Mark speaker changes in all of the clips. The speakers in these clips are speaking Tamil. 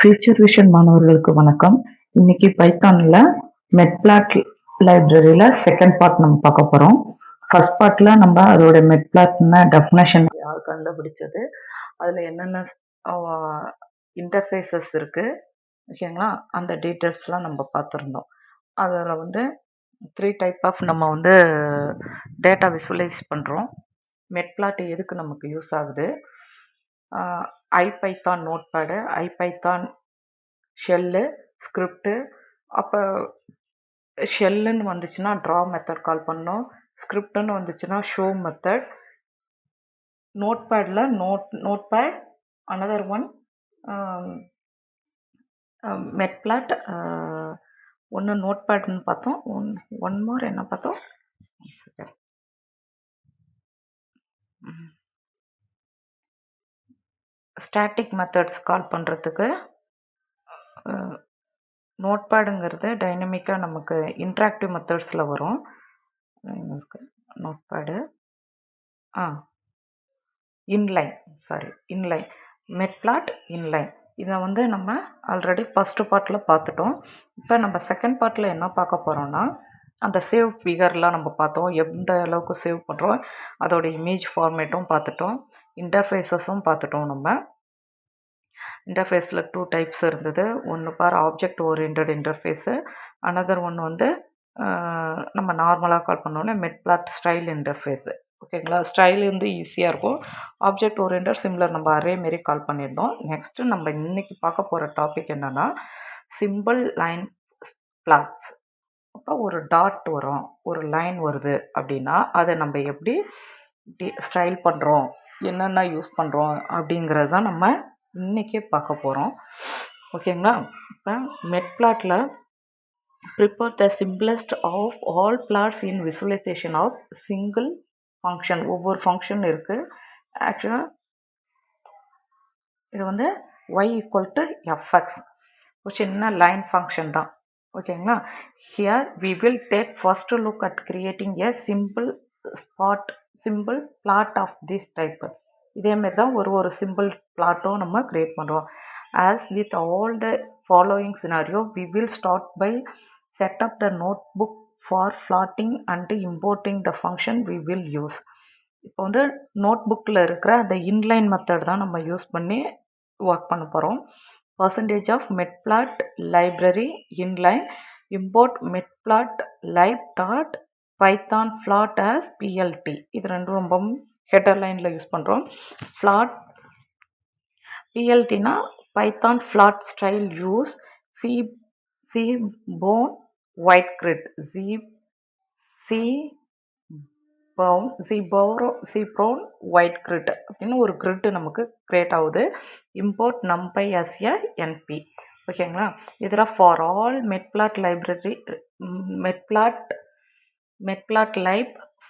Speaker 1: ஃபியூச்சர் விஷன் மாணவர்களுக்கு வணக்கம். இன்னைக்கு பைத்தான்ல மெட்பிளாட் லைப்ரரியில செகண்ட் பார்ட் நம்ம பார்க்க போறோம். ஃபர்ஸ்ட் பார்ட்ல நம்ம அதோட மெட்பிளாட்ன டெஃபினேஷன் யார் கண்டுபிடிச்சது, அதுல என்னென்ன இன்டர்ஃபேஸஸ் இருக்கு, ஓகேங்களா, அந்த டீட்டெயில்ஸ்லாம் நம்ம பார்த்துருந்தோம். அதில் வந்து 3 டைப் ஆஃப் நம்ம வந்து டேட்டா விசுவலைஸ் பண்ணுறோம். மெட்பிளாட் எதுக்கு நமக்கு யூஸ் ஆகுது, ஐபைத்தான் நோட்பேடு, ஐபைத்தான் ஷெல்லு, ஸ்கிரிப்டு. அப்போ ஷெல்லுன்னு வந்துச்சுன்னா ட்ரா மெத்தட் கால் பண்ணோம், ஸ்கிரிப்டுன்னு வந்துச்சுன்னா ஷோ மெத்தட். நோட்பேடில் நோட்பேட், அனதர் ஒன் மெட்பிளாட். ஒன்று நோட்பேட்னு பார்த்தோம், ஒன் மோர் என்ன பார்த்தோம், ஸ்டாட்டிக் மெத்தட்ஸ் கால் பண்ணுறதுக்கு நோட்பேடுங்கிறது டைனமிக்காக நமக்கு இன்ட்ராக்டிவ் மெத்தட்ஸில் வரும். நோட்பேடு இன்லைன் மெட்பிளாட் இன்லைன். இதை வந்து நம்ம ஆல்ரெடி ஃபஸ்ட்டு பார்ட்டில் பார்த்துட்டோம். இப்போ நம்ம செகண்ட் பார்ட்டில் என்ன பார்க்க போகிறோம்னா, அந்த சேவ் ஃபிகர்லாம் நம்ம பார்த்தோம், எந்த அளவுக்கு சேவ் பண்ணுறோம், அதோட இமேஜ் ஃபார்மேட்டும் பார்த்துட்டோம், இன்டர்ஃபேஸஸும் பார்த்துட்டோம். நம்ம இன்டர்ஃபேஸில் 2 டைப்ஸ் இருந்தது. ஒன்று ஆப்ஜெக்ட் ஓரியன்டட் இன்டர்ஃபேஸு, அனதர் ஒன்று வந்து நம்ம நார்மலாக கால் பண்ணோன்னே மெட்பிளாட் ஸ்டைல் இன்டர்ஃபேஸு. ஓகேங்களா, ஸ்டைல் வந்து ஈஸியாக இருக்கும். ஆப்ஜெக்ட் ஓரியன்டட் சிமிலர் நம்ம அரே மாரி கால் பண்ணியிருந்தோம். நெக்ஸ்ட்டு நம்ம இன்றைக்கி பார்க்க போகிற டாபிக் என்னென்னா சிம்பிள் லைன் பிளாட்ஸ். அப்போ ஒரு டாட் வரும், ஒரு லைன் வருது அப்படின்னா அதை நம்ம எப்படி ஸ்டைல் பண்ணுறோம், என்னென்ன யூஸ் பண்ணுறோம் அப்படிங்கிறது தான் நம்ம இன்றைக்கே பார்க்க போகிறோம். ஓகேங்களா, இப்போ மெட்பிளாட்டில் prepare the simplest of all plots in visualization of single function. ஒவ்வொரு ஃபங்க்ஷன் இருக்குது. ஆக்சுவலாக இது வந்து y = fx, ஒரு சின்ன லைன் ஃபங்க்ஷன் தான். ஓகேங்களா, here we will take first look at creating a simple plot of this type. இதேமாரி தான் ஒரு சிம்பிள் பிளாட்டும் நம்ம க்ரியேட் பண்ணுறோம். As with all the following scenario, we will start by set up the notebook for plotting and importing the function we will use. இப்போ வந்து நோட்புக்கில் இருக்கிற அந்த இன்லைன் மெத்தட் தான் நம்ம யூஸ் பண்ணி ஒர்க் பண்ண போகிறோம். % Matplot library inline import matplotlib.python plot as plt. இது ரெண்டும் ரொம்ப ஹெட்டர் லைனில் யூஸ் பண்ணுறோம். plot plt-னா python plot style use cbourne white grid, cbourne white grid அப்படின்னு ஒரு grid நமக்கு கிரியேட் ஆகுது. import numpy as a np. ஓகேங்களா, இதில் for all matplotlib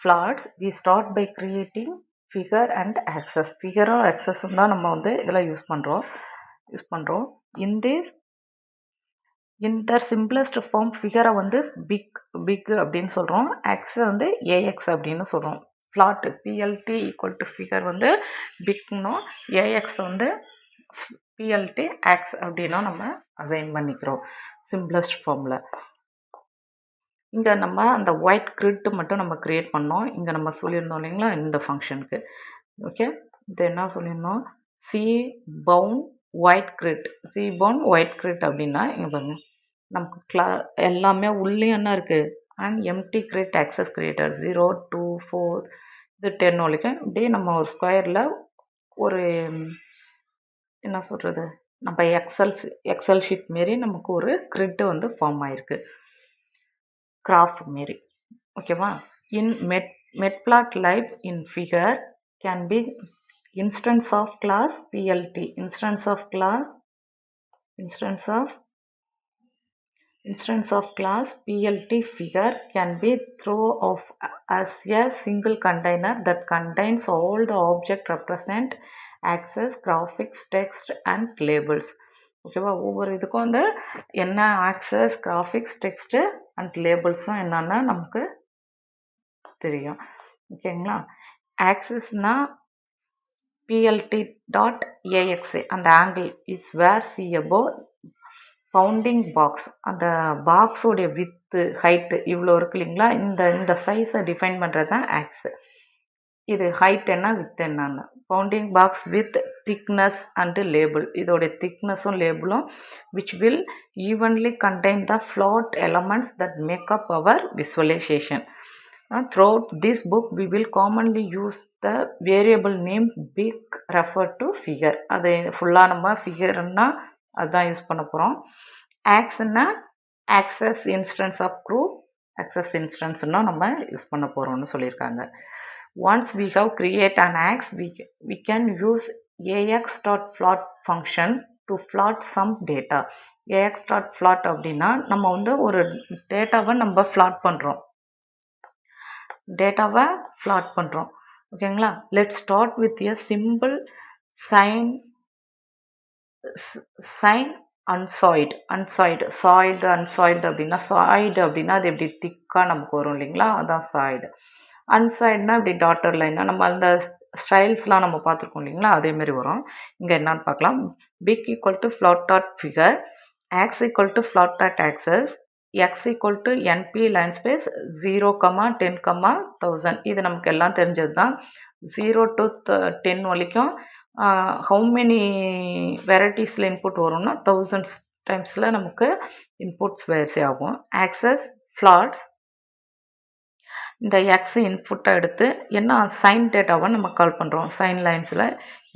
Speaker 1: plots we start by creating figure and axis. ஃபிகரும் ஆக்சஸும் தான் நம்ம வந்து இதில் யூஸ் பண்ணுறோம். in their simplest form ஃபிகரை வந்து பிக் அப்படின்னு சொல்கிறோம், ஆக்ஸை வந்து ஏஎக்ஸ் அப்படின்னு சொல்கிறோம். plot plt = ஃபிகர் வந்து பிக்னும், ஏஎக்ஸ் வந்து plt ஆக்ஸ் அப்படின்னா நம்ம அசைன் பண்ணிக்கிறோம் சிம்பிளஸ்ட் ஃபார்மில். இங்கே நம்ம அந்த ஒயிட் கிரிட் மட்டும் நம்ம க்ரியேட் பண்ணோம். இங்கே நம்ம சொல்லியிருந்தோம் இல்லைங்களா இந்த ஃபங்க்ஷனுக்கு. ஓகே, இது என்ன சொல்லியிருந்தோம், cbourne white grid அப்படின்னா இங்கே பாருங்க, நமக்கு எல்லாமே உள்ளே என்ன இருக்குது, and empty create axes creator 0 2 4 இது 10 வரைக்கும். இப்படியே நம்ம ஒரு ஸ்கொயரில் ஒரு என்ன சொல்கிறது, நம்ம எக்ஸல் ஷீட் மாரி நமக்கு ஒரு கிரிட்டு வந்து ஃபார்ம் ஆகிருக்கு, கிராஃப் மாரி. ஓகேவா, இன் matplotlib in figure can be instance of class plt. Instance of class plt figure can be thrown off as a single container that contains all the object represent access, graphics, text and labels. ஓகேவா, ஒவ்வொரு இதுக்கும் வந்து என்ன ஆக்சஸ், கிராஃபிக்ஸ், டெக்ஸ்ட்டு அண்ட் லேபிள்ஸும் என்னென்னா நமக்கு தெரியும். ஓகேங்களா, ஆக்சஸ்னால் plt.axa அந்த angle is where see above bounding box. அந்த பாக்ஸோடைய வித்து ஹைட்டு இவ்வளோ இருக்கு இல்லைங்களா, இந்த இந்த சைஸை டிஃபைன் பண்ணுறது தான் ஆக்ஸ். இது ஹைட் என்ன வித் என்னன்னு. Bounding box with thickness and label, இதோடைய திக்னஸும் லேபிளும் which will evenly contain the plot elements that make up our visualization. Throughout this book we will commonly use the variable name big refer to figure. அது ஃபுல்லாக நம்ம ஃபிகர்னா அதுதான் யூஸ் பண்ண போகிறோம். ஆக்ஸ்னா axes instance of group, axes இன்ஸ்டன்ஸ்னால் நம்ம யூஸ் பண்ண போகிறோம்னு சொல்லியிருக்காங்க. Once we have create an ax, we can use ax.plot function to plot some data. ax.plot அப்படின்னா நம்ம வந்து ஒரு டேட்டாவை நம்ம plot பண்ணுறோம், டேட்டாவை plot பண்ணுறோம். ஓகேங்களா. Let start with a simple sine அன்சாய்டு. அன்சாய்டு அப்படின்னா சாய்டு அப்படின்னா அது எப்படி திக்காக நமக்கு வரும் இல்லைங்களா, அதான் சாய்டு. அன்சைடுனா இப்படி டாட்டர் லைனாக நம்ம அந்த ஸ்டைல்ஸ்லாம் நம்ம பார்த்துருக்கோம் இல்லைங்களா, அதேமாரி வரும். இங்கே என்னன்னு பார்க்கலாம். Fig equal to flat dot figure, ax equal to flat dot axes, x equal to np line space 0, 10, 1000. இது நமக்கு எல்லாம் தெரிஞ்சது தான். 0 to 10 வரைக்கும் ஹவு மெனி வெரைட்டிஸில் இன்புட் வரும்னா 1000 டைம்ஸில் நமக்கு இன்புட்ஸ் வேர்ஸே ஆகும். ஆக்சஸ் ஃப்ளாட்ஸ், இந்த எக்ஸ் இன்புட்டை எடுத்து என்ன சைன் டேட்டாவை நம்ம கால் பண்ணுறோம். சைன் லைன்ஸில்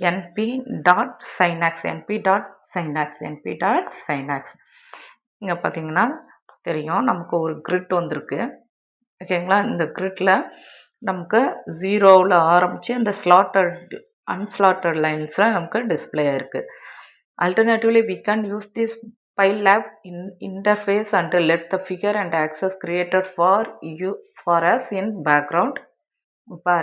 Speaker 1: NP dot sine x, NP dot sine x, NP dot sine x. இங்கே பார்த்தீங்கன்னா தெரியும் நமக்கு ஒரு கிரிட் வந்திருக்கு. ஓகேங்களா. இந்த கிரிட்டில் நமக்கு 0வில் ஆரம்பித்து அந்த ஸ்லாட்டட் அன்ஸ்லாட்டட் லைன்ஸில் நமக்கு டிஸ்பிளே ஆகிருக்கு. Alternatively, we can use this PyLab interface and let the figure and access created for us in background. For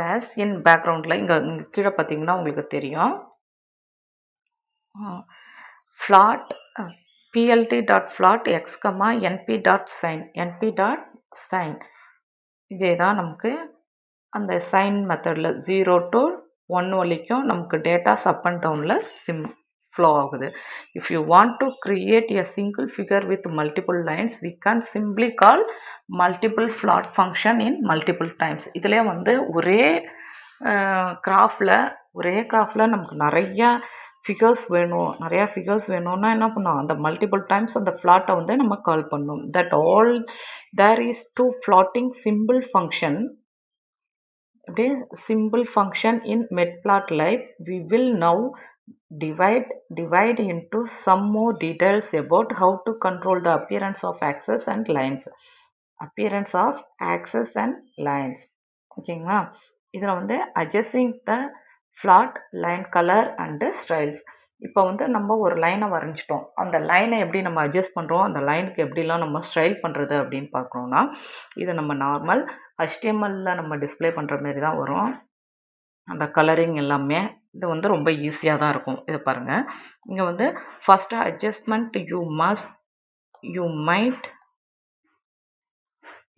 Speaker 1: us in backgroundல இங்கே கீழே பார்த்தீங்கன்னா உங்களுக்கு தெரியும் flat plt.plot x, np.sin, np.sin. இதே தான் நமக்கு அந்த சைன் மெத்தடில் 0 to 1 வரைக்கும் நமக்கு டேட்டாஸ் அப் அண்ட் டவுனில் ஃப்ளோ ஆகுது. If you want to create a single figure with multiple lines we can simply call multiple plot function in multiple times. இதிலே வந்து ஒரே கிராஃபில் நமக்கு நிறையா ஃபிகர்ஸ் வேணும்னா என்ன பண்ணோம், அந்த மல்டிபிள் டைம்ஸ் அந்த ஃப்ளாட்டை வந்து நம்ம கால் பண்ணோம். That all there is to plotting simple function. அப்படியே simple function in matplotlib. we will now divide into some more details about how to control the appearance of axes and lines. ஓகேங்களா. இதில் வந்து adjusting the flat line color and styles. இப்போ வந்து நம்ம ஒரு லைனை வரைஞ்சிட்டோம், அந்த லைனை எப்படி நம்ம அட்ஜஸ்ட் பண்ணுறோம், அந்த லைனுக்கு எப்படிலாம் நம்ம ஸ்டைல் பண்ணுறது அப்படின்னு பார்க்குறோன்னா, இது நம்ம நார்மல் HTML நம்ம டிஸ்பிளே பண்ணுற மாரி தான் வரும். அந்த கலரிங் எல்லாமே இது வந்து ரொம்ப ஈஸியாக தான் இருக்கும். இது பாருங்கள். இங்கே வந்து first adjustment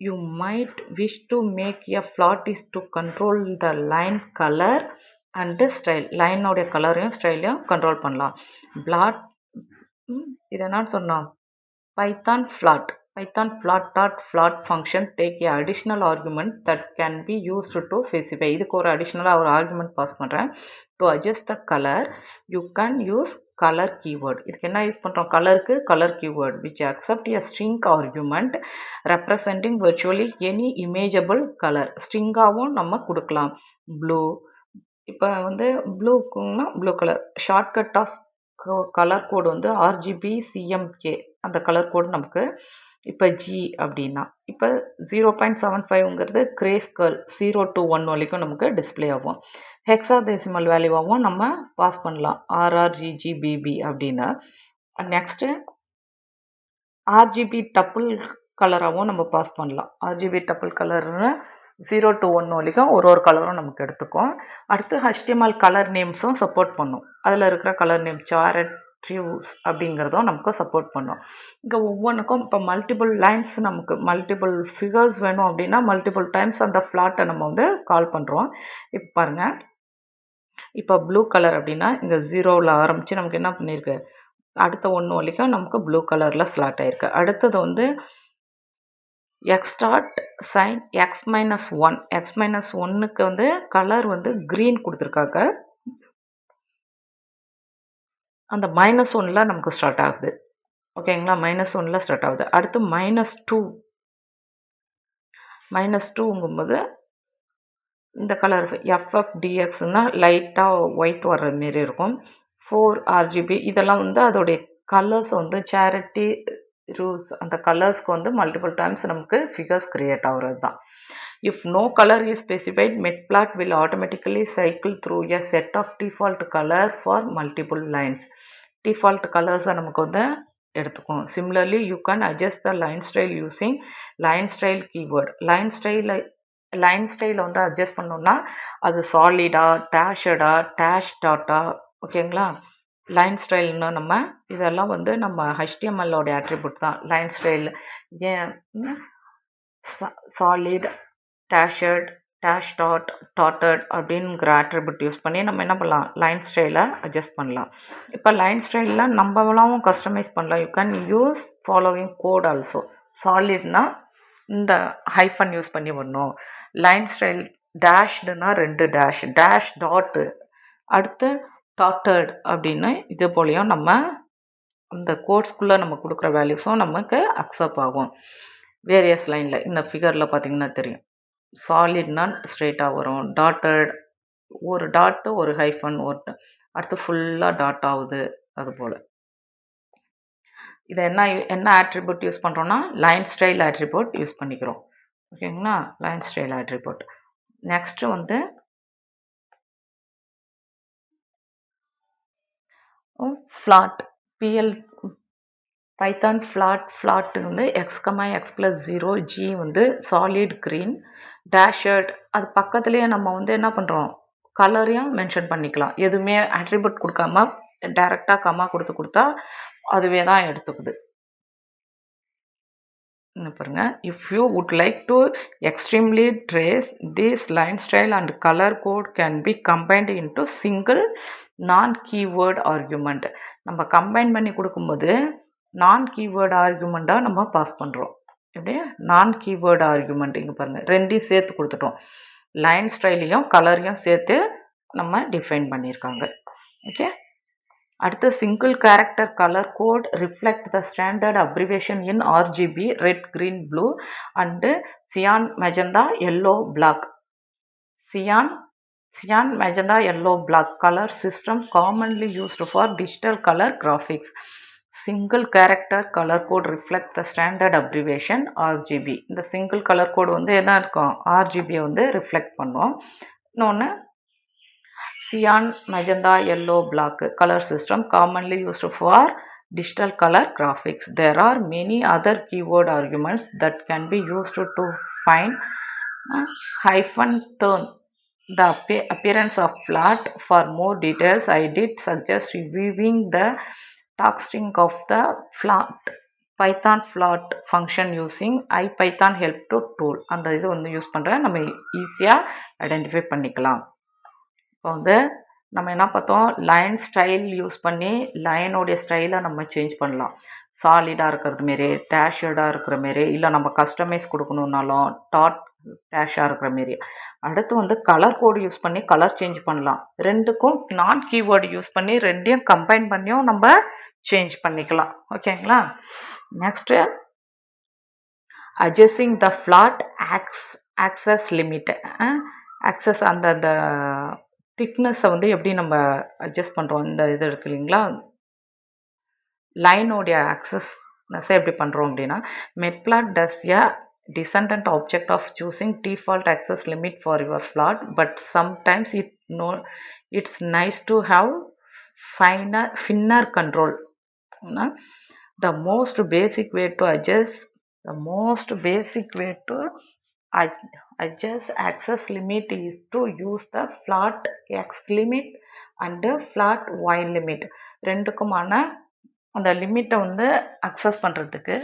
Speaker 1: you might wish to make a plot is to control the line color and style. லைனோடைய கலரையும் ஸ்டைலையும் கண்ட்ரோல் பண்ணலாம். இது என்னன்னு சொன்னோம், python plot function take a additional argument that can be used to specify. இதுக்கு ஒரு அடிஷ்னலாக ஒரு ஆர்குமெண்ட் பாஸ் பண்ணுறேன். to adjust the color you can use color keyword. இதுக்கு என்ன யூஸ் பண்ணுறோம், கலருக்கு color keyword which accept a string argument representing virtually any imageable color. ஸ்ட்ரிங்காகவும் நம்ம கொடுக்கலாம். ப்ளூ, இப்போ வந்து ப்ளூக்குன்னா blue colour. Shortcut of colour code வந்து RGBCMK, அந்த கலர் கோடு நமக்கு. இப்போ ஜி அப்படின்னா இப்போ 0.75ங்கிறது கிரேஸ்கல் 0 to 1 வரைக்கும் நமக்கு டிஸ்பிளே ஆகும். ஹெக்ஸாடெசிமல் வேல்யூவாகவும் நம்ம பாஸ் பண்ணலாம், RRGGBB அப்படின்னு. நெக்ஸ்ட்டு RGB டப்புள் கலராகவும் நம்ம பாஸ் பண்ணலாம். RGB டப்புள் கலர்னு 0 to 1 வரைக்கும் ஒரு கலரும் நமக்கு எடுத்துக்கும். அடுத்து HTML கலர் நேம்ஸும் சப்போர்ட் பண்ணும். அதில் இருக்கிற கலர் நேம் சாரட், ட்ரூஸ் அப்படிங்கிறதும் நமக்கு சப்போர்ட் பண்ணும். இங்கே ஒவ்வொன்றுக்கும் இப்போ மல்டிபிள் லைன்ஸ் நமக்கு மல்டிபிள் ஃபிகர்ஸ் வேணும் அப்படின்னா மல்டிபிள் டைம்ஸ் அந்த ஃப்ளாட்டை நம்ம வந்து கால் பண்ணுறோம். இப்போ பாருங்கள், இப்போ ப்ளூ கலர் அப்படின்னா இங்கே 0வில் ஆரம்பித்து நமக்கு என்ன பண்ணியிருக்கு, அடுத்த ஒன்று வரைக்கும் நமக்கு ப்ளூ கலரில் ஸ்லாட் ஆகிருக்கு. அடுத்தது வந்து x dot sine x minus one, x minus ஒன்னுக்கு வந்து கலர் வந்து க்ரீன் கொடுத்துருக்காங்க. அந்த -1ல் நமக்கு ஸ்டார்ட் ஆகுது. ஓகேங்களா, -1ல் ஸ்டார்ட் ஆகுது. அடுத்து -2, -2ங்கும்போது இந்த கலர் FFDXன்னா லைட்டாக ஒயிட் வர்ற மாரி இருக்கும். 4 RGB இதெல்லாம் வந்து அதோடைய கலர்ஸ் வந்து சேரிட்டி ரூஸ் அந்த கலர்ஸ்க்கு வந்து மல்டிபிள் டைம்ஸ் நமக்கு ஃபிகர்ஸ் கிரியேட் ஆகிறது தான். If no colour is specified, matplotlib will automatically cycle through a set of default colour for multiple lines. Default கலர்ஸை நமக்கு வந்து எடுத்துக்கும். Similarly you can adjust the line style using line style keyword. Line ஸ்டைலை வந்து அட்ஜஸ்ட் பண்ணோம்னா அது சாலிடா, டேஷடா, டேஷ் டாட்டா, ஓகேங்களா. லைன் ஸ்டைல்னு நம்ம இதெல்லாம் வந்து நம்ம HTMLோடைய ஆட்ரிபியூட் தான். லைன் ஸ்டைல் ஏன் சாலிட், டேஷட், டேஷ் டாட், டாட்டட் அப்படிங்கிற ஆட்ரிபியூட் யூஸ் பண்ணி நம்ம என்ன பண்ணலாம், லைன் ஸ்டைலை அட்ஜஸ்ட் பண்ணலாம். இப்போ லைன் ஸ்டைலில் நம்மளாம் கஸ்டமைஸ் பண்ணலாம். You can use following code also. சாலிட்னா இந்த ஹைஃபன் யூஸ் பண்ணி வரணும். லைன் ஸ்டைல் டேஷ்டுனா 2 டேஷ், டேஷ் டாட்டு, அடுத்து டாட்டட் அப்படின்னு இது போலையும் நம்ம அந்த கோட்ஸ்குள்ளே நம்ம கொடுக்குற வேல்யூஸும் நமக்கு அக்செப்ட் ஆகும். வேரியஸ் லைனில் இந்த ஃபிகரில் பார்த்திங்கன்னா தெரியும். சாலிட்னா ஸ்ட்ரெயிட்டாக வரும், டாட்டட் ஒரு டாட்டு ஒரு ஹைஃபன் ஒரு அடுத்து ஃபுல்லாக டாட் ஆகுது. அதுபோல் இதை என்ன ஆட்ரிபியூட் யூஸ் பண்ணுறோன்னா லைன் ஸ்டைல் ஆட்ரிபியூட் யூஸ் பண்ணிக்கிறோம். ஓகேங்களா, லைன் ஸ்டைல் ஆட்ரிபியூட். நெக்ஸ்ட்டு வந்து ஃப்ளாட் பைத்தான் ஃப்ளாட் வந்து x,x+0 g வந்து சாலிட் க்ரீன், டேஷட் அது பக்கத்துலேயே நம்ம வந்து என்ன பண்ணுறோம், கலரையும் மென்ஷன் பண்ணிக்கலாம். எதுவுமே ஆட்ரிபியூட் கொடுக்காம டைரெக்டாக கம்மா கொடுத்தா அதுவே தான் எடுத்துக்குது. பாருங்க, if you would like to extremely trace this line style and colour code can be combined into single non keyword argument. நம்ம கம்பைன் பண்ணி கொடுக்கும்போது நான் கீவேர்டு ஆர்குமெண்ட்டாக நம்ம பாஸ் பண்ணுறோம். எப்படி நான் கீவேர்டு ஆர்குமெண்ட் இங்கே பாருங்கள், ரெண்டையும் சேர்த்து கொடுத்துட்டோம். லைன் ஸ்டைலையும் கலரையும் சேர்த்து நம்ம டிஃபைன் பண்ணியிருக்காங்க. ஓகே, அடுத்து single character colour code reflect the standard abbreviation in RGB red, green, blue and cyan, magenta, yellow, black. Cyan, magenta, yellow, black colour system commonly used for digital colour graphics. Single character colour code reflect the standard abbreviation RGB. இந்த சிங்கிள் கலர் கோட் வந்து என்ன இருக்கும், RGBயை வந்து ரிஃப்ளெக்ட் பண்ணும். இன்னொன்று cyan, magenta, yellow, black color system commonly used for digital color graphics. There are many other keyword arguments that can be used to find hyphen turn the appearance of plot. For more details, I did suggest reviewing the text-string of the Python plot function using IPython help to tool. அந்த இது வந்து யூஸ் பண்ணுறேன், நம்ம ஈஸியாக ஐடென்டிஃபை பண்ணிக்கலாம். இப்போ வந்து நம்ம என்ன பார்த்தோம், லைன் ஸ்டைல் யூஸ் பண்ணி லைனோடைய ஸ்டைலை நம்ம சேஞ்ச் பண்ணலாம். சாலிடாக இருக்கிறது மாரி, டேஷடாக இருக்கிற மாரி, இல்லை நம்ம கஸ்டமைஸ் கொடுக்கணுன்னாலும் டேஷாக இருக்கிற மாரி. அடுத்து வந்து கலர் கோடு யூஸ் பண்ணி கலர் சேஞ்ச் பண்ணலாம். ரெண்டுக்கும் நான் கீவேர்டு யூஸ் பண்ணி ரெண்டையும் கம்பைன் பண்ணியும் நம்ம சேஞ்ச் பண்ணிக்கலாம். ஓகேங்களா, நெக்ஸ்ட்டு அட்ஜஸ்டிங் த ஃப்ளாட் ஆக்சஸ் லிமிட். ஆக்சஸ் அந்த திக்னஸை வந்து எப்படி நம்ம அட்ஜஸ்ட் பண்ணுறோம், இந்த இது இருக்குது இல்லைங்களா, லைனோடைய ஆக்சஸ்னஸை எப்படி பண்ணுறோம் அப்படின்னா, மெட்பிளாட் டஸ் எ descendant object of choosing default access limit for your plot, but sometimes it's nice to have finer control. The most basic way to adjust access limit is to use the flat x limit and flat y limit. ரெண்டுக்குமான அந்த லிமிட்டை வந்து அக்சஸ் பண்ணுறதுக்கு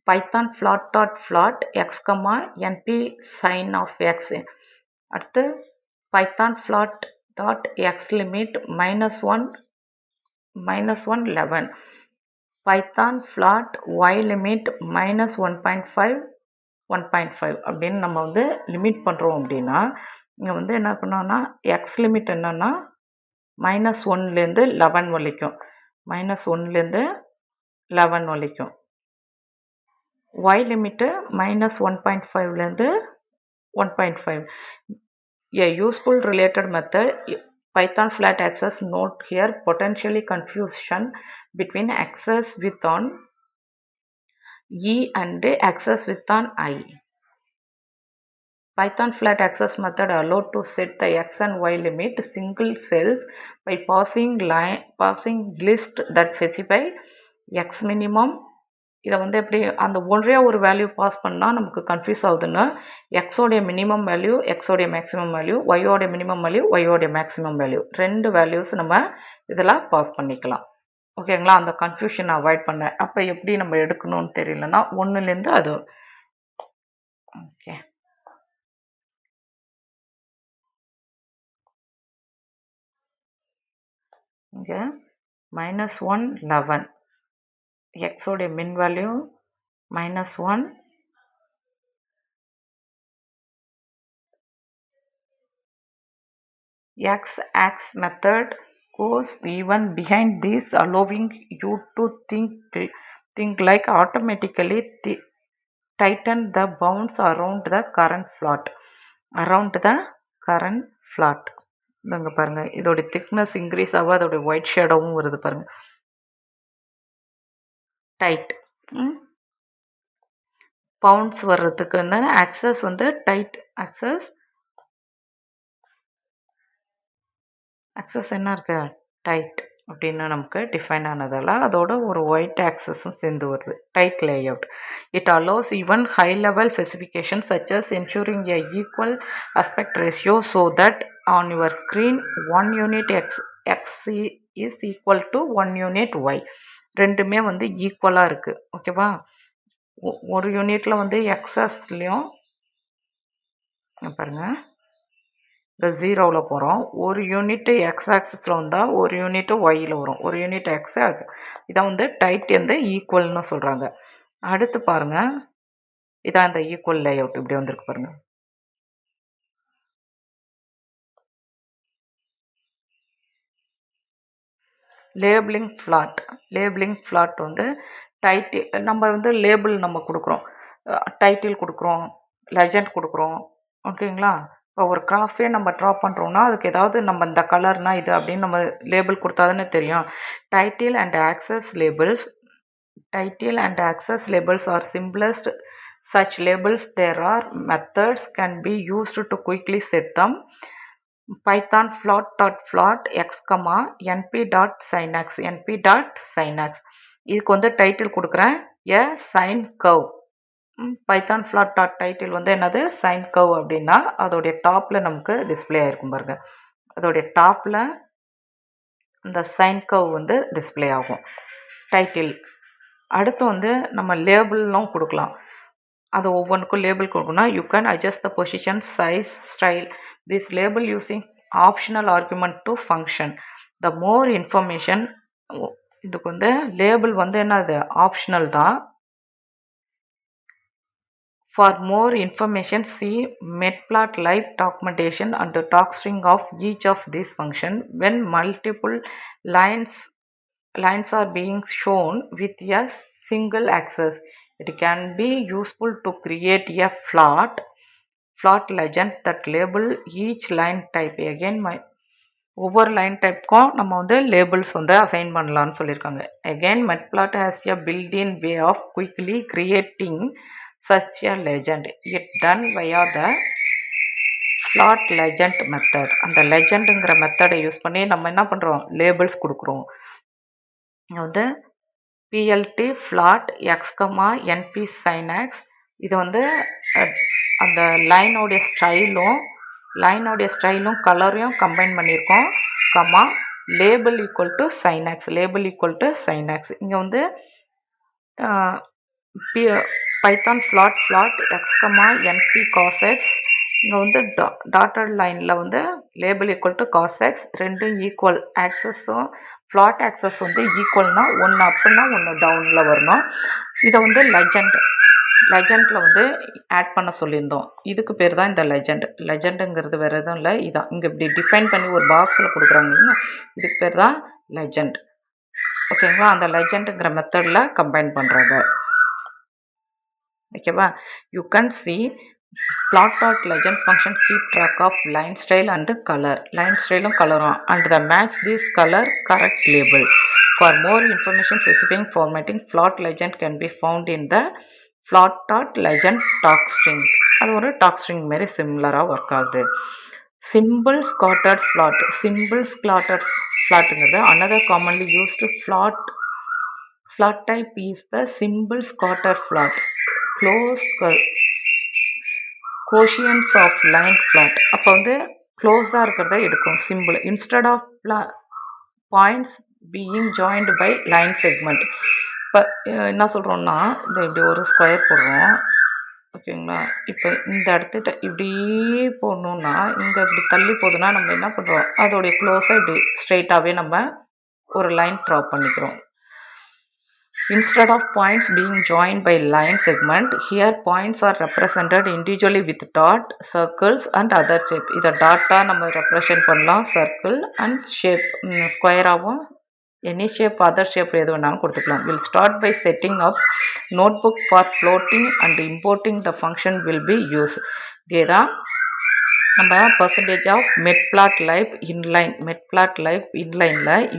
Speaker 1: Python plot x, np sin of x. அடுத்து Python plot.x limit -1 11. Python plot y limit -1.5 1.5 அப்படின்னு நம்ம வந்து லிமிட் பண்ணுறோம் அப்படின்னா இங்கே வந்து என்ன பண்ணோன்னா எக்ஸ் லிமிட் என்னன்னா -1லேருந்து 11 வரைக்கும், -1லேருந்து 11 வரைக்கும். y லிமிட்டு -1.5லேருந்து 1.5. A useful related method Python flat access. Note here potentially confusion between access with on E and access with on I. Python flat access method allowed to set the x and y limit single cells by passing list that specify x minimum. இதை வந்து எப்படி அந்த ஒரே ஒரு வேல்யூ பாஸ் பண்ணால் நமக்கு கன்ஃபியூஸ் ஆகுதுன்னா எக்ஸோடைய மினிமம் வேல்யூ, எக்ஸோடைய மேக்ஸிமம் வேல்யூ, ஒய்யோடைய மினிமம் வேல்யூ, ஒய்யோடைய மேக்ஸிமம் வேல்யூ, ரெண்டு வேல்யூஸ் நம்ம இதில் பாஸ் பண்ணிக்கலாம். ஓகேங்களா? அந்த கன்ஃபியூஷனை அவாய்ட் பண்ண. அப்போ எப்படி நம்ம எடுக்கணும்னு தெரியலன்னா ஒன்றுலேருந்து அது ஓகே. இங்கே -1 11 எக்ஸோடைய மின் value -1, x method goes even behind this, allowing you to think like automatically tighten the bounds around the current plot. இங்க பாருங்க, இதோட திக்னஸ் இன்க்ரீஸ் ஆகும், அதோட ஒயிட் ஷேடோவும் வருது பாருங்க. டைட் பவுண்ட்ஸ் வர்றதுக்கு ஆக்சஸ் வந்து டைட் ஆக்சஸ் என்ன இருக்கு? டைட் அப்படின்னு நமக்கு டிஃபைன் ஆனதால் அதோட ஒரு ஒயிட் ஆக்சஸும் சேர்ந்து வருது. Tight layout. It allows even high level specification such as ensuring a equal aspect ratio so that on your screen 1 unit x is equal to 1 unit y. ரெண்டுமே வந்து ஈக்குவலாக இருக்குது. ஓகேவா? ஒரு யூனிட்டில் வந்து எக்ஸஸ்லேயும் பாருங்கள் இந்த 0வில் போகிறோம். ஒரு யூனிட்டு எக்ஸ் ஆக்சஸில் வந்தால் ஒரு யூனிட்டு ஒய்யில் வரும், ஒரு யூனிட் எக்ஸ். இதான் வந்து டைட் வந்து ஈக்குவல்னு சொல்கிறாங்க. அடுத்து பாருங்கள், இதான் இந்த ஈக்குவல் லேஅவுட் இப்படி வந்திருக்கு பாருங்கள். லேபிளிங் ஃப்ளாட் வந்து டைட்டில் நம்ம வந்து லேபிள் நம்ம கொடுக்குறோம், டைட்டில் கொடுக்குறோம், லெஜண்ட் கொடுக்குறோம். ஓகேங்களா? இப்போ ஒரு கிராஃபே நம்ம ட்ரா பண்ணுறோம்னா அதுக்கு ஏதாவது நம்ம இந்த கலர்னால் இது அப்படின்னு நம்ம லேபிள் கொடுத்தாதானே தெரியும். Title and axes labels are simplest such labels. There are methods can be used to quickly set them. Python plot x, np.syntax. இதுக்கு வந்து டைட்டில் கொடுக்குறேன் a sine curve. Python flat dot title வந்து என்னது? சைன் கர்வ் அப்படின்னா அதோடைய டாப்பில் நமக்கு டிஸ்பிளே ஆகிருக்கும் பாருங்க. அதோடைய டாப்பில் இந்த சைன் கர்வ் வந்து டிஸ்பிளே ஆகும் டைட்டில். அடுத்து வந்து நம்ம லேபிளும் கொடுக்கலாம். அது ஒவ்வொன்றுக்கும் லேபிள் கொடுக்கணும்னா you can adjust the position, size, style this label using optional argument to function. The more information. இதுக்கு வந்து லேபிள் வந்து என்னது? ஆப்ஷனல் தான். For more information, see matplotlib documentation and talkstring of each of these functions. When multiple lines are being shown with a single axis, it can be useful to create a plot legend that label each line type. Again, ஒவ்வொரு லைன் டைப்புக்கும் நம்ம வந்து லேபிள்ஸ் வந்து அசைன் பண்ணலான்னு சொல்லியிருக்காங்க. Again, matplotlib has a built-in way of quickly creating such a legend. It done via the plot legend method. அந்த legendங்கிற மெத்தடை யூஸ் பண்ணி நம்ம என்ன பண்ணுறோம்? லேபிள்ஸ் கொடுக்குறோம். வந்து plt plot x, np syntax. இது வந்து அந்த லைனோடைய ஸ்டைலும் கலரையும் கம்பைன் பண்ணியிருக்கோம். Label equal to sin x, label equal to sin x. இங்கே வந்து Python flat x, np cos x. இங்கே வந்து டாட்டட் லைனில் வந்து label equal to cos x, ரெண்டும் ஈக்குவல். ஆக்சஸும் ஃப்ளாட் ஆக்சஸ் வந்து ஈக்குவல்னா ஒன்று அப்புன்னா ஒன்று டவுனில் வரணும். இதை வந்து லெஜண்டில் வந்து ஆட் பண்ண சொல்லியிருந்தோம். இதுக்கு பேர் தான் இந்த லெஜண்டுங்கிறது வேறு எதுவும் இல்லை. இதான் இங்கே இப்படி டிஃபைன் பண்ணி ஒரு பாக்ஸில் கொடுக்குறாங்க, இதுக்கு பேர் தான் லெஜண்ட். ஓகேங்களா? அந்த லெஜண்டுங்கிற மெத்தடில் கம்பைன் பண்ணுறாங்க. ஓகேவா? You can see plot.legend function keep track of line style and color. line style and color and the match this color correct label. For more information specifying formatting, plot legend can be found in the plot.legend talk string. அது ஒரு talk string மாதிரி சிமிலராக ஒர்க் ஆகுது. Symbol scattered plot. Symbol scattered plotங்கிறது another commonly used plot type is the symbol scattered plot. Close quotients of line plot. அப்போ வந்து க்ளோஸாக இருக்கிறத எடுக்கும் simple. Instead of points being joined by line segment. இப்போ என்ன சொல்கிறோம்னா, இந்த இப்படி ஒரு ஸ்கொயர் போடுறோம். ஓகேங்களா? இப்போ இந்த இடத்துட்ட இப்படி போடணுன்னா, இங்கே இப்படி தள்ளி போகுதுன்னா நம்ம என்ன பண்ணுறோம், அதோடைய க்ளோஸாக இப்படி ஸ்ட்ரெயிட்டாகவே நம்ம ஒரு லைன் ட்ரா பண்ணிக்கிறோம். Instead of points being joined by line segment, here points are represented individually with dot, circles and other shape. இதை டாட்டா நம்ம ரெப்ரசன்ட் பண்ணலாம், சர்க்கிள் அண்ட் ஷேப், ஸ்கொயராகவும் எனி ஷேப், அதர் ஷேப் எது வேணாலும் கொடுத்துக்கலாம். We'll start by setting up notebook for floating and importing the function will be used. இதே தான் நம்ம percentage of matplotlib inline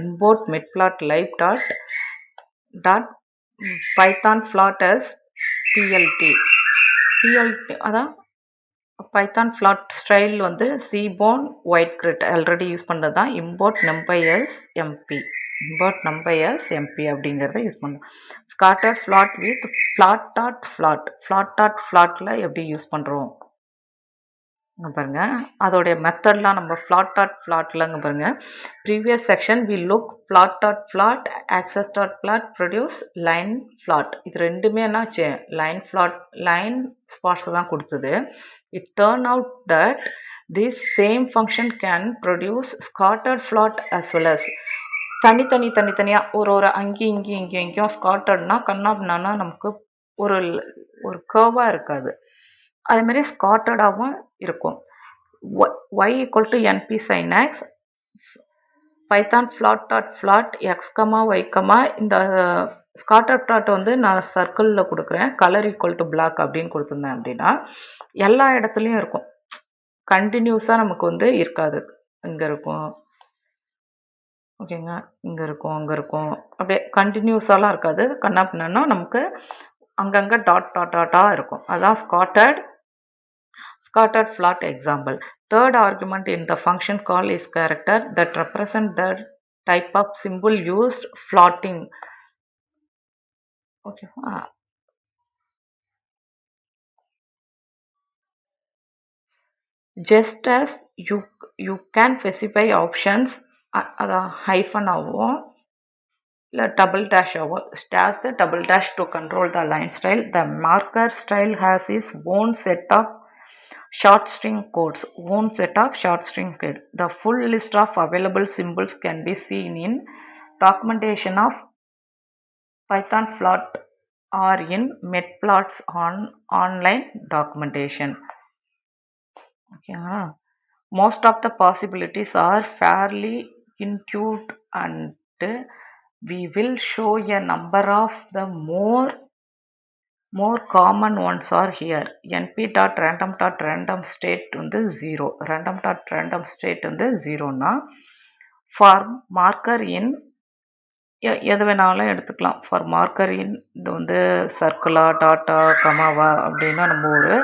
Speaker 1: import matplotlib dot python plot as plt அதான் python plot style வந்து seaborn white grid already use பண்ணது தான். import numpy as mp அப்படிங்கிறத யூஸ் பண்ணலாம். scattered plot with plot.plotல எப்படி யூஸ் பண்ணுறோம் பாருங்க. அதோடைய மெத்தட்லாம் நம்ம plot.plotலங்க பாருங்க. Previous section we look plot.plot access.plot produce line plot. இது ரெண்டுமே என்னாச்சு, லைன் ஸ்பாட்ஸ் தான் கொடுத்தது. It turn out that this same function can produce scattered plot as well as தனித்தனியாக ஒரு இங்கேயும் ஸ்காட்டர்ட்னா கண்ணாப்னா நமக்கு ஒரு கர்வாக இருக்காது. அதேமாதிரி ஸ்காட்டர்டாகவும் இருக்கும். y equal to np sin x, python plot.plot x, y, இந்த ஸ்காட்டர் plot வந்து நான் சர்க்கிளில் கொடுக்குறேன். கலர் ஈக்குவல் டு பிளாக் அப்படின்னு கொடுத்துருந்தேன் அப்படின்னா எல்லா இடத்துலையும் இருக்கும். கண்டினியூஸாக நமக்கு வந்து இருக்காது. இங்கே இருக்கும், ஓகேங்க, இங்கே இருக்கும், அங்கே இருக்கும், அப்படியே கண்டினியூஸாலாம் இருக்காது. கண்ணாப்பின்னா நமக்கு அங்கங்கே டாட்டாக இருக்கும். அதான் scattered plot example. Third argument in the function call is character that represent the type of symbol used plotting. Okay. Just as you can specify options hyphen ஆகும் இல்லை டபுள் டேஷ் ஆகும். As the double dash to control the line style, the marker style has its own set of short string codes. The full list of available symbols can be seen in documentation of Python plot or in matplots online documentation. Okay. Most of the possibilities are fairly intuitive and we will show a number of the more common ones are here. np.random state வந்து 0, random state வந்து 0னா for marker in எது வேணாலும் எடுத்துக்கலாம். ஃபார் மார்க்கர் இன் இது வந்து சர்க்கிளா, டாட்டா, கமாவா அப்படின்னா நம்ம ஒரு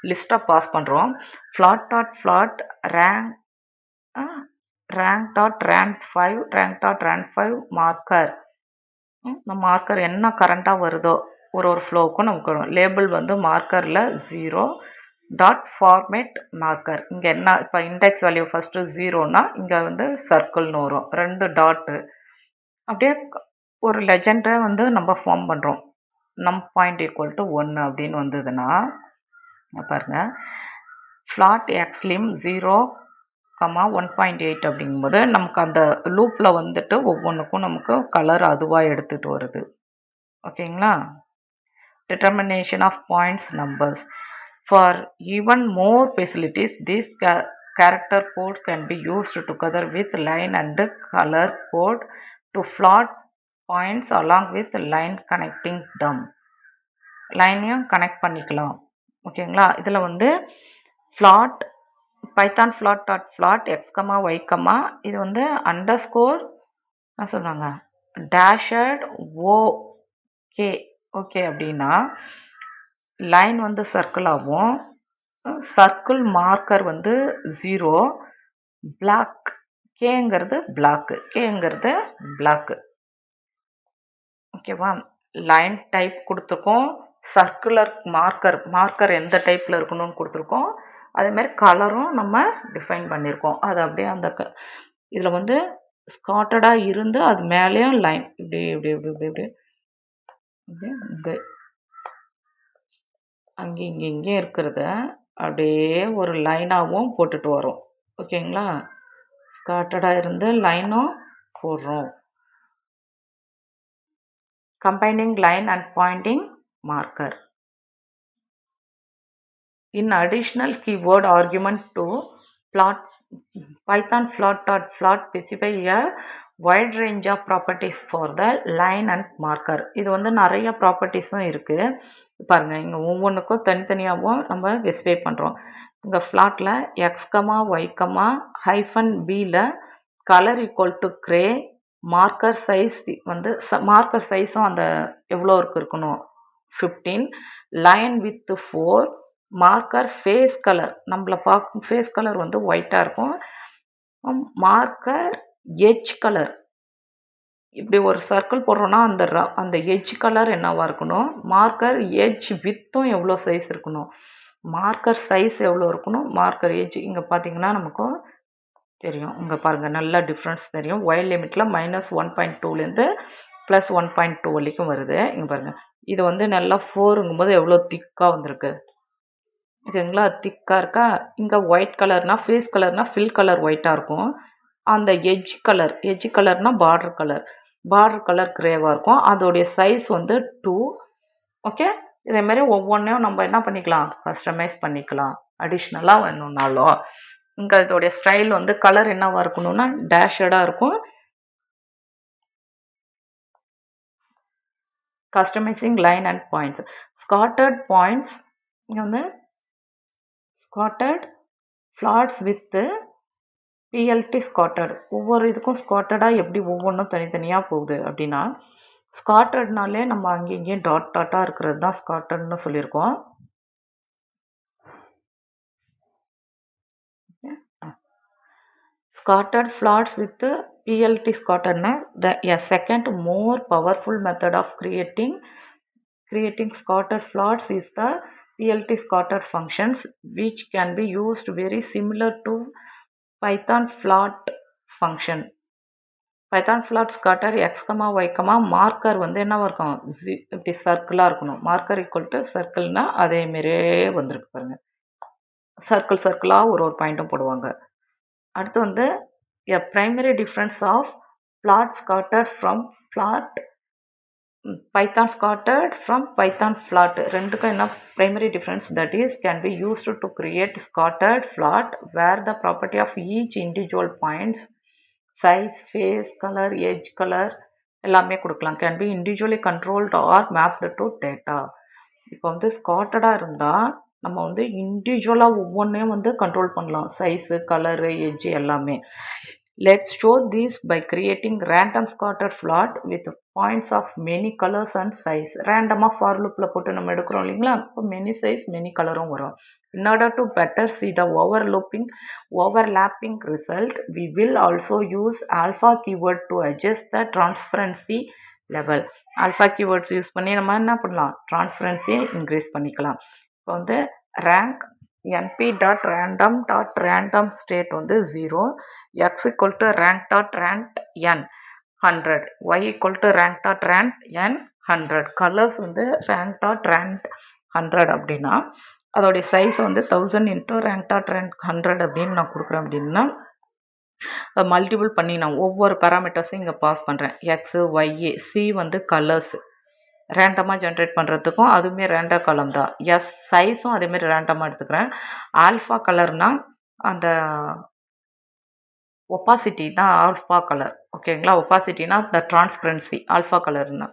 Speaker 1: லிஸ்ட்டாக பாஸ் பண்ணுறோம். plot.plot rank.rank5 marker. இந்த மார்க்கர் என்ன கரண்ட்டாக வருதோ ஒரு ஃப்ளோவுக்கும் நமக்கு வரும். லேபிள் வந்து மார்க்கரில் 0, டாட் ஃபார்மேட் மார்க்கர். இங்கே என்ன இப்போ இண்டெக்ஸ் வேல்யூ ஃபஸ்ட்டு 0னா இங்கே வந்து சர்க்கிள்னு வரும் 2 டாட்டு. அப்படியே ஒரு லெஜெண்டை வந்து நம்ம ஃபார்ம் பண்ணுறோம். நம் பாயிண்ட் ஈக்குவல் டு 1 அப்படின்னு வந்ததுன்னா பாருங்க, ஃப்ளாட் எக்ஸ்லிம் 0, 1.8 அப்படிங்கும்போது நமக்கு அந்த லூப்பில் வந்துட்டு ஒவ்வொன்றுக்கும் நமக்கு கலர் அதுவாக எடுத்துகிட்டு வருது. ஓகேங்களா? Determination of points numbers. For even more facilities, this character code can be used together with line and color code to plot points along with line connecting them. லைனையும் கனெக்ட் பண்ணிக்கலாம். ஓகேங்களா? இதில் வந்து plot python plot x, y, இது வந்து அண்டர்ஸ்கோர் என்ன சொல்கிறாங்க டேஷட் ஓகே ஓகே அப்படின்னா லைன் வந்து சர்க்கிளாகவும் சர்க்கிள் மார்க்கர் வந்து 0, பிளாக் கேங்கிறது பிளாக்கு. ஓகேவா? லைன் டைப் கொடுத்துருக்கோம், சர்க்குலர் மார்க்கர் எந்த டைப்பில் இருக்கணும்னு கொடுத்துருக்கோம், அதேமாதிரி கலரும் நம்ம டிஃபைன் பண்ணியிருக்கோம். அது அப்படியே அந்த இதில் வந்து ஸ்காட்டடாக இருந்து அது மேலேயும் லைன் இப்படி இப்படி இப்படி இப்படி இப்படி இங்கே அங்கே இங்கே இருக்கிறத அப்படியே ஒரு லைனாகவும் போட்டுட்டு வரோம். ஓகேங்களா? ஸ்காட்டடாக இருந்து லைனும் போடுறோம். Combining line and pointing marker. In additional keyword argument to plot, Python plot specify a wide range of properties for the line and marker. இது வந்து நிறைய ப்ராப்பர்ட்டிஸும் இருக்குது. பாருங்கள், இங்கே ஒவ்வொன்றுக்கும் தனித்தனியாகவும் நம்ம ஸ்பெசிஃபை பண்ணுறோம். இங்கே ஃப்ளாட்டில் எக்ஸ், ஒய், -bல colour equal to grey, marker size வந்து மார்க்கர் சைஸும் அந்த எவ்வளோ இருக்கணும் 15, line width 4, marker face colour நம்மளை பார்க்கும் ஃபேஸ் கலர் வந்து ஒயிட்டாக இருக்கும், மார்க்கர் எட்ஜ் கலர் இப்படி ஒரு சர்க்கிள் போடுறோன்னா அந்த எட்ஜ் கலர் என்னவாக இருக்கணும், மார்க்கர் எட்ஜ் வித்தும் எவ்வளோ சைஸ் இருக்கணும், மார்க்கர் சைஸ் எவ்வளோ இருக்கணும், மார்க்கர் எட்ஜ் இங்கே பார்த்தீங்கன்னா நமக்கு தெரியும். இங்கே பாருங்கள், நல்ல டிஃப்ரென்ஸ் தெரியும். ஒயில் லிமிட்டில் -1.2லேருந்து +1.2 வரைக்கும் வருது. இங்கே பாருங்கள், இது வந்து நல்லா 4ங்கும்போது எவ்வளோ திக்காக வந்திருக்கு. ஓகேங்களா? திக்காக இருக்கா? இங்கே ஒயிட் கலர்னால் ஃபேஸ் கலர்னால் ஃபில் கலர் ஒயிட்டாக இருக்கும். அந்த எட்ஜ் கலர்னால் பார்டர் கலர் கிரேவாக இருக்கும். அதோடைய சைஸ் வந்து 2. ஓகே, இதேமாரி ஒவ்வொன்றையும் நம்ம என்ன பண்ணிக்கலாம், கஸ்டமைஸ் பண்ணிக்கலாம். அடிஷ்னலாக வேணும்னாலும் இங்கே இதோடைய ஸ்டைல் வந்து கலர் என்னவாக இருக்கணும்னா டேஷடாக இருக்கும். Customising line and points. Scattered points இங்கே வந்து scattered plots with PLT scattered. ஒவ்வொரு இதுக்கும் ஸ்காட்டடாக எப்படி ஒவ்வொன்றும் தனித்தனியாக போகுது அப்படின்னா, ஸ்காட்டர்ட்னாலே நம்ம அங்கே இங்கேயும் டாட்டாக இருக்கிறது தான் ஸ்காட்டர்ட்னு சொல்லியிருக்கோம். Scattered plots with PLT scatterna, a second more powerful method of creating scattered plots is the PLT scatter functions, which can be used very similar to Python plot function. Python plot scatter x, y, marker வந்து என்னவா இருக்கும், இப்படி சர்க்கிளாக இருக்கணும். மார்க்கர் ஈக்குவல் டு சர்க்கிள்னா அதே மாதிரியே வந்திருக்கு பாருங்க. சர்க்கிளாக ஒரு பாயிண்ட்டும் போடுவாங்க. அடுத்து வந்து a primary difference of plot scattered from plot, Python scattered from Python plot. ரெண்டுக்கும் என்ன primary difference, that is can be used to create scattered plot where the property of each individual points, size, face, color, edge color எல்லாமே கொடுக்கலாம். can be individually controlled or mapped to data. இப்போ வந்து ஸ்காட்டடாக இருந்தால் நம்ம வந்து இண்டிவிஜுவலாக ஒவ்வொன்றையும் வந்து கண்ட்ரோல் பண்ணலாம், சைஸு, கலரு, எட்ஜு எல்லாமே. Let's show these by creating random scatter plot with points of many colours and size. ரேண்டமாக ஃபார் லூப்பில் போட்டு நம்ம எடுக்கிறோம் இல்லைங்களா, இப்போ மெனி சைஸ் மெனி கலரும் வரும். In order to better see the overlapping result, we will also use alpha keyword to adjust the transparency level. Alpha keywords use பண்ணி நம்ம என்ன பண்ணலாம், டிரான்ஸ்பரன்சியை இன்க்ரீஸ் பண்ணிக்கலாம். இப்போ வந்து ரேங்க் np.random state வந்து 0, x equal to rank.rand n 100, y equal to rank.rand n 100. Colours வந்து rank.rand 100 அப்படின்னா அதோடைய சைஸ் வந்து 1000 into rank.rand 100 அப்படின்னு நான் கொடுக்குறேன். அப்படின்னா மல்டிபிள் பண்ணி நான் ஒவ்வொரு பேராமீட்டர்ஸையும் இங்கே பாஸ் பண்ணுறேன். எக்ஸு ஒய்ஏ சி வந்து கலர்ஸ் ரேண்டமாக ஜென்ரேட் பண்ணுறதுக்கும் அதுவுமே ரேண்டம் காலம் தான். எஸ் சைஸும் அதேமாரி ரேண்டமாக எடுத்துக்கிறேன். ஆல்ஃபா கலர்னால் அந்த ஒப்பாசிட்டி தான் ஆல்ஃபா கலர். ஓகேங்களா? ஒப்பாசிட்டினா த டிரான்ஸ்பரன்சி ஆல்ஃபா கலர்னா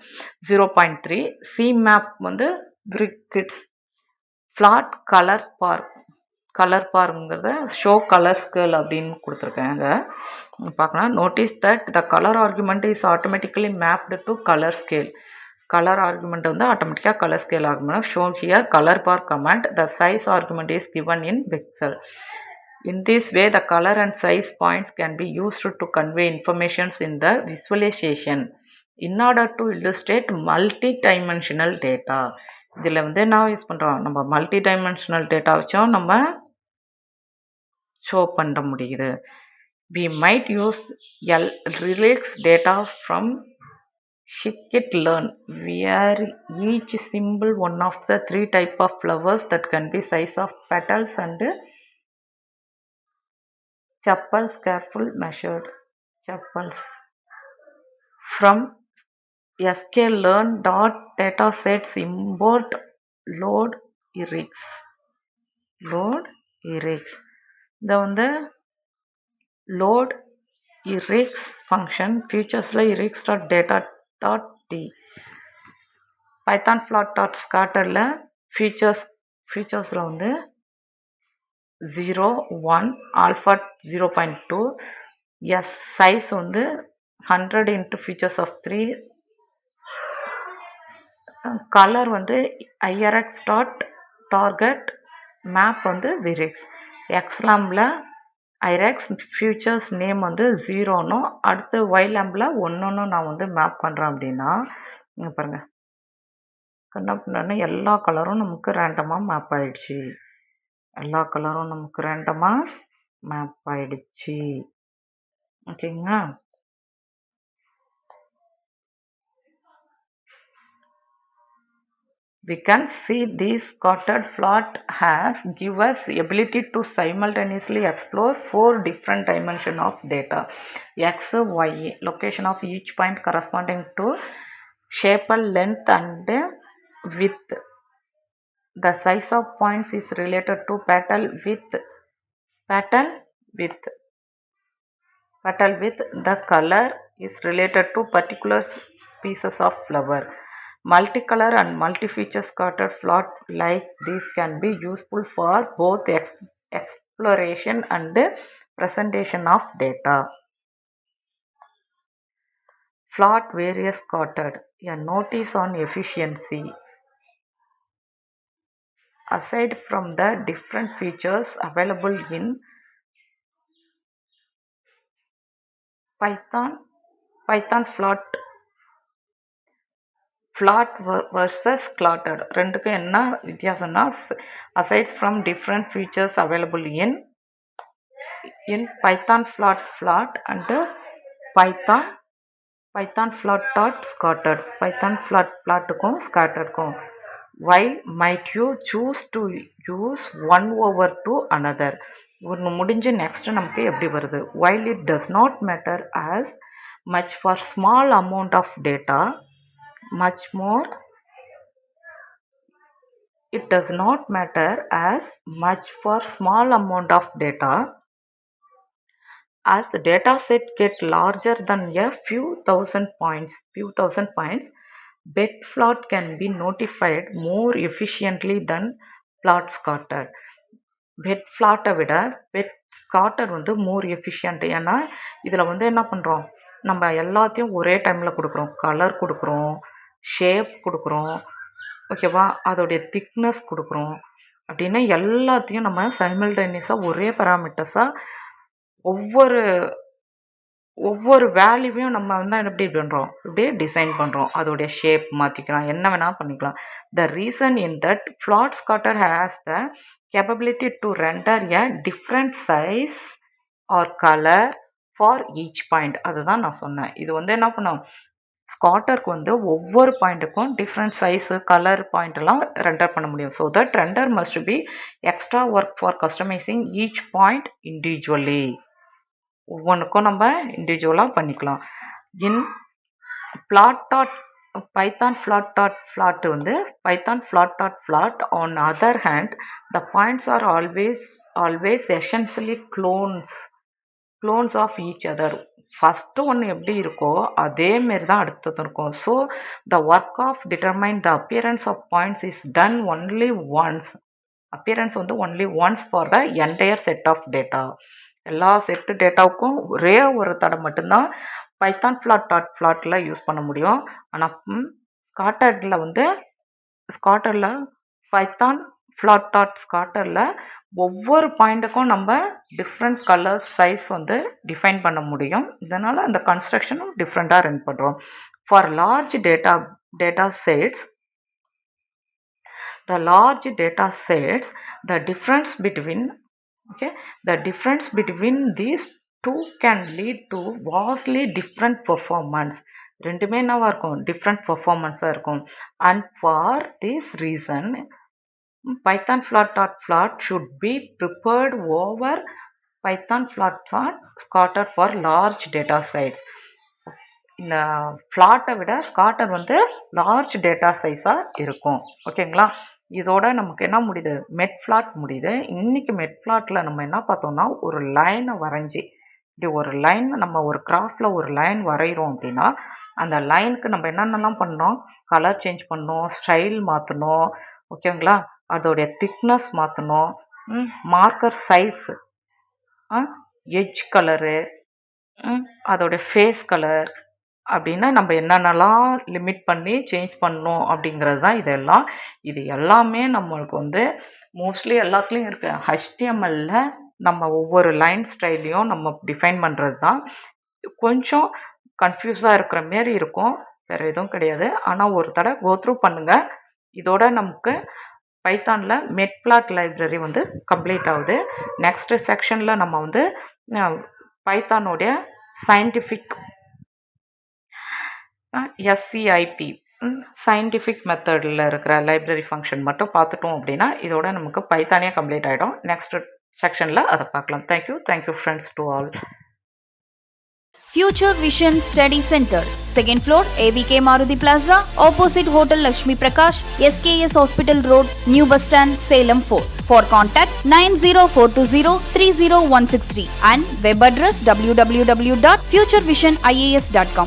Speaker 1: 0.3. சி மேப் வந்து பிரிக்கிட்ஸ் ஃப்ளாட் கலர் பாருங்கிறத ஷோ கலர் ஸ்கேல் அப்படின்னு கொடுத்துருக்காங்க. பார்க்கலாம். Notice that the colour argument is automatically mapped to colour scale. Colour argument வந்து ஆட்டோமேட்டிக்காக colour scale argument. Shown here colour bar command. The size argument is given in pixel. In this way, the color and size points can be used to convey informations in the visualization in order to illustrate multi-dimensional data. இதில் வந்து என்ன யூஸ் பண்ணுறோம்? நம்ம மல்டி டைமென்ஷனல் டேட்டா வச்சோம் நம்ம ஷோ பண்ண முடியுது. We might use relax data from scikit-learn, where each symbol one of the 3 type of flowers that can be size of petals and chapels careful measured. Chapels from sklearn dot datasets import load erix. இதை வந்து load erix function featuresல erix.data.t python plot.scatterல featuresல வந்து 0, 1, alpha 0.2, yes size வந்து 100 into features of 3, color வந்து irx.target, map வந்து virix, xlamல irx features name வந்து 0னும் அடுத்து ylamல 1ன்னு நான் வந்து மேப் பண்ணுறேன். அப்படின்னா இங்கே பாருங்கள், கண்ணா எல்லா கலரும் நமக்கு ரேண்டமாக மேப் ஆயிடுச்சு. ஓகேங்களா? We can see this scattered plot has give us ability to simultaneously explore 4 different dimensions of data: x, y, location of each point corresponding to shape, length and width. The size of points is related to petal width. The color is related to particular pieces of flower. Multicolor and multi-feature scattered plot like this can be useful for both exploration and presentation of data. Plot various scattered. A notice on efficiency. Aside from the different features available in Python plot versus cluttered ரெண்டுக்கும் என்ன வித்தியாசம்னா, aside from different features available in Python plot and Python plot.scattered. Python plotக்கும் scatteredக்கும். While might you choose to use 1/2 another. ஒன்று முடிஞ்சு நெக்ஸ்ட் நமக்கு எப்படி வருது? While it does not matter as much for small amount of data, it does not matter as much for small amount of data. As the data set get larger than a few thousand points, bit plot can be notified more efficiently than plot scattered. bit plot-ஐ விட bit scattered வந்து more efficient. ஏன்னா இதில் வந்து என்ன பண்ணுறோம், நம்ம எல்லாத்தையும் ஒரே டைமில் கொடுக்குறோம். கலர் கொடுக்குறோம், ஷேப் கொடுக்குறோம், ஓகேவா, அதோடைய திக்னஸ் கொடுக்குறோம். அப்படின்னா எல்லாத்தையும் நம்ம சைமல்டேனியஸாக ஒரே பேராமீட்டர்ஸாக ஒவ்வொரு வேல்யூவையும் நம்ம வந்து எப்படி பண்ணுறோம், இப்படியே டிசைன் பண்ணுறோம். அதோடைய ஷேப் மாற்றிக்கலாம், என்ன வேணால் பண்ணிக்கலாம். The reason in that plot scatter has the capability to render a different size or color for each point. அதுதான் நான் சொன்னேன். இது வந்து என்ன பண்ணும், ஸ்காட்டருக்கு வந்து ஒவ்வொரு பாயிண்ட்டுக்கும் டிஃப்ரெண்ட் சைஸு கலர் பாயிண்ட் எல்லாம் ரெண்டர் பண்ண முடியும். So that render must be extra work for customising each point individually. ஒவ்வொன்றுக்கும் நம்ம இண்டிவிஜுவலாக பண்ணிக்கலாம். இன் Python plot வந்து Python plot on other hand the points are always essentially clones of each other. First ஒன்று எப்படி இருக்கோ அதே மாரி தான் அடுத்தது இருக்கும். So the work of determine the appearance of points is done only once. Appearance வந்து only once for the entire set of data. எல்லா செட்டு டேட்டாவுக்கும் ஒரே ஒரு தடவை மட்டும்தான் பைத்தான் plotல யூஸ் பண்ண முடியும். ஆனால் ஸ்காட்டரில் பைத்தான் ஸ்காட்டரில் ஒவ்வொரு பாயிண்ட்டுக்கும் நம்ம டிஃப்ரெண்ட் கலர்ஸ் சைஸ் வந்து டிஃபைன் பண்ண முடியும். இதனால் அந்த கன்ஸ்ட்ரக்ஷனும் டிஃப்ரெண்ட்டாக ரன் பண்ணுறோம். For large data sets the difference between these two can lead to vastly different performance. ரெண்டுமே என்னவா இருக்கும், டிஃப்ரெண்ட் பர்ஃபார்மன்ஸாக இருக்கும். And for this reason Python plot should be prepared over Python scatter for large data sets. இந்த பிளாட்டை விட ஸ்காட்டர் வந்து லார்ஜ் டேட்டா சைஸாக இருக்கும். ஓகேங்களா, இதோட நமக்கு என்ன முடியுது, மெட் பிளாட் முடியுது. இன்னைக்கு மெட் பிளாட்டில் நம்ம என்ன பார்த்தோம்னா, ஒரு லைனை வரைஞ்சி இப்படி ஒரு லைன் நம்ம ஒரு கிராஃபில் ஒரு லைன் வரைகிறோம் அப்படின்னா அந்த லைனுக்கு நம்ம என்னென்னலாம் பண்ணோம், கலர் சேஞ்ச் பண்ணோம், ஸ்டைல் மாற்றணும். ஓகேங்களா, அதோடைய திக்னஸ் மாற்றணும், மார்க்கர் சைஸு, எட்ஜ் கலரு, அதோடைய ஃபேஸ் கலர் அப்படின்னா நம்ம என்னென்னலாம் லிமிட் பண்ணி சேஞ்ச் பண்ணணும் அப்படிங்கிறது தான் இதெல்லாம். இது எல்லாமே நம்மளுக்கு வந்து மோஸ்ட்லி எல்லாத்துலேயும் இருக்குது. HTML நம்ம ஒவ்வொரு லைன் ஸ்டைலையும் நம்ம டிஃபைன் பண்ணுறது தான். கொஞ்சம் கன்ஃபியூஸாக இருக்கிற மாரி இருக்கும், வேறு எதுவும் கிடையாது. ஆனால் ஒரு தடவை கோத்ரூ பண்ணுங்கள். இதோட நமக்கு பைத்தானில் மெட்பிளாட் லைப்ரரி வந்து கம்ப்ளீட் ஆகுது. நெக்ஸ்ட் செக்ஷனில் நம்ம வந்து பைத்தானுடைய சயின்டிஃபிக் SCIP சயின்டிஃபிக் மெத்தடில் இருக்கிற லைப்ரரி ஃபங்க்ஷன் மட்டும் பார்த்துட்டோம் அப்படின்னா இதோட நமக்கு பைத்தானே கம்ப்ளீட் ஆகிடும். நெக்ஸ்ட் செக்ஷனில் அதை பார்க்கலாம். Thank you friends to all.
Speaker 2: Future Vision Study Center, 2nd floor, ABK Maruti Plaza, opposite Hotel Lakshmi Prakash, SKS Hospital Road, New Bus Stand, Salem 4. For contact 90420 30163 and web address www.futurevision.ias.com.